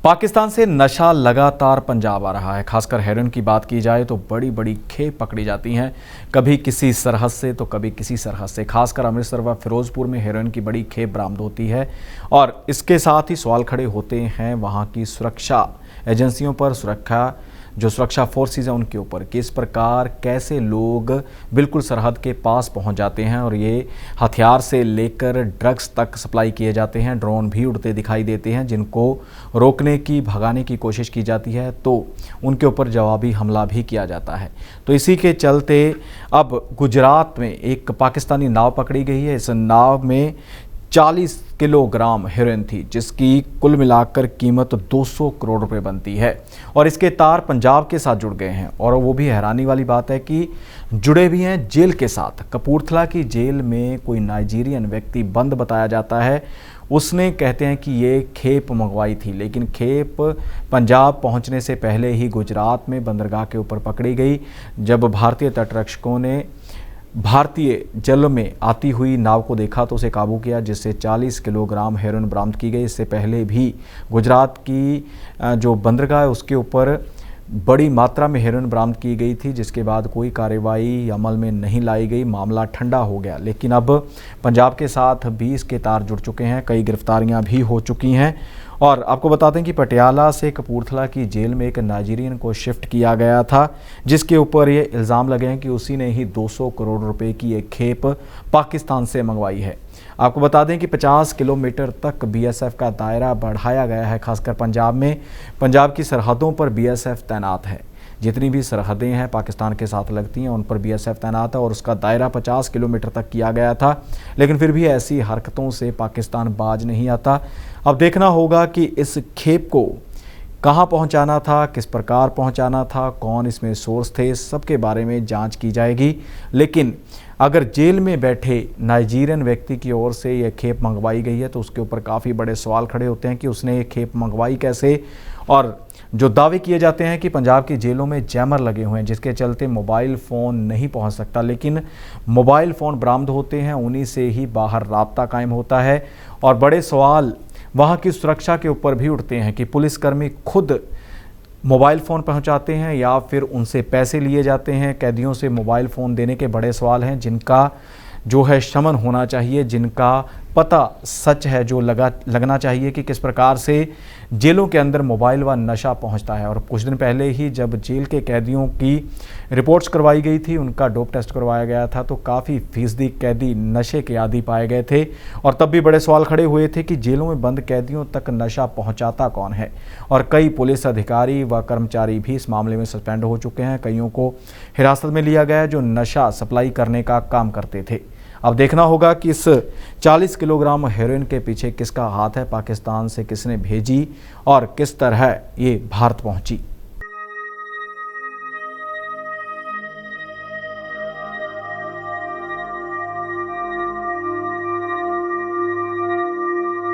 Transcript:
पाकिस्तान से नशा लगातार पंजाब आ रहा है। खासकर हेरोइन की बात की जाए तो बड़ी बड़ी खेप पकड़ी जाती हैं, कभी किसी सरहद से तो कभी किसी सरहद से। खासकर अमृतसर व फिरोजपुर में हेरोइन की बड़ी खेप बरामद होती है और इसके साथ ही सवाल खड़े होते हैं वहाँ की सुरक्षा एजेंसियों पर, सुरक्षा फोर्सेस हैं उनके ऊपर कि इस प्रकार कैसे लोग बिल्कुल सरहद के पास पहुंच जाते हैं और ये हथियार से लेकर ड्रग्स तक सप्लाई किए जाते हैं। ड्रोन भी उड़ते दिखाई देते हैं जिनको रोकने की, भगाने की कोशिश की जाती है तो उनके ऊपर जवाबी हमला भी किया जाता है। तो इसी के चलते अब गुजरात में एक पाकिस्तानी नाव पकड़ी गई है। इस नाव में 40 किलोग्राम हेरोइन थी जिसकी कुल मिलाकर कीमत 200 करोड़ रुपए बनती है और इसके तार पंजाब के साथ जुड़ गए हैं। और वो भी हैरानी वाली बात है कि जुड़े भी हैं जेल के साथ। कपूरथला की जेल में कोई नाइजीरियन व्यक्ति बंद बताया जाता है, उसने कहते हैं कि ये खेप मंगवाई थी, लेकिन खेप पंजाब पहुंचने से पहले ही गुजरात में बंदरगाह के ऊपर पकड़ी गई। जब भारतीय तटरक्षकों ने भारतीय जल में आती हुई नाव को देखा तो उसे काबू किया, जिससे 40 किलोग्राम हेरोइन बरामद की गई। इससे पहले भी गुजरात की जो बंदरगाह है उसके ऊपर बड़ी मात्रा में हेरोइन बरामद की गई थी, जिसके बाद कोई कार्रवाई अमल में नहीं लाई गई, मामला ठंडा हो गया। लेकिन अब पंजाब के साथ 20 के तार जुड़ चुके हैं, कई गिरफ्तारियां भी हो चुकी हैं। और आपको बताते हैं कि पटियाला से कपूरथला की जेल में एक नाइजीरियन को शिफ्ट किया गया था, जिसके ऊपर ये इल्ज़ाम लगे हैं कि उसी ने ही 200 करोड़ रुपए की एक खेप पाकिस्तान से मंगवाई है। आपको बता दें कि 50 किलोमीटर तक बीएसएफ का दायरा बढ़ाया गया है। खासकर पंजाब में, पंजाब की सरहदों पर बीएसएफ तैनात है। जितनी भी सरहदें हैं पाकिस्तान के साथ लगती हैं उन पर बीएसएफ तैनात है और उसका दायरा 50 किलोमीटर तक किया गया था। लेकिन फिर भी ऐसी हरकतों से पाकिस्तान बाज नहीं आता। अब देखना होगा कि इस खेप को कहाँ पहुँचाना था, किस प्रकार पहुँचाना था, कौन इसमें सोर्स थे, सबके बारे में जांच की जाएगी। लेकिन अगर जेल में बैठे नाइजीरियन व्यक्ति की ओर से यह खेप मंगवाई गई है तो उसके ऊपर काफ़ी बड़े सवाल खड़े होते हैं कि उसने ये खेप मंगवाई कैसे। और जो दावे किए जाते हैं कि पंजाब की जेलों में जैमर लगे हुए हैं जिसके चलते मोबाइल फ़ोन नहीं पहुंच सकता, लेकिन मोबाइल फ़ोन बरामद होते हैं, उन्हीं से ही बाहर राब्ता कायम होता है। और बड़े सवाल वहाँ की सुरक्षा के ऊपर भी उठते हैं कि पुलिसकर्मी खुद मोबाइल फ़ोन पहुंचाते हैं या फिर उनसे पैसे लिए जाते हैं। कैदियों से मोबाइल फ़ोन देने के बड़े सवाल हैं जिनका जो है शमन होना चाहिए, जिनका पता सच है, जो लगना चाहिए कि किस प्रकार से जेलों के अंदर मोबाइल व नशा पहुंचता है। और कुछ दिन पहले ही जब जेल के कैदियों की रिपोर्ट्स करवाई गई थी, उनका डोप टेस्ट करवाया गया था तो काफ़ी फीसदी कैदी नशे के आदी पाए गए थे। और तब भी बड़े सवाल खड़े हुए थे कि जेलों में बंद कैदियों तक नशा पहुँचाता कौन है। और कई पुलिस अधिकारी व कर्मचारी भी इस मामले में सस्पेंड हो चुके हैं। कईयों को हिरासत में लिया गया है जो नशा सप्लाई करने का काम करते थे। अब देखना होगा कि इस 40 किलोग्राम हेरोइन के पीछे किसका हाथ है, पाकिस्तान से किसने भेजी और किस तरह ये भारत पहुंची।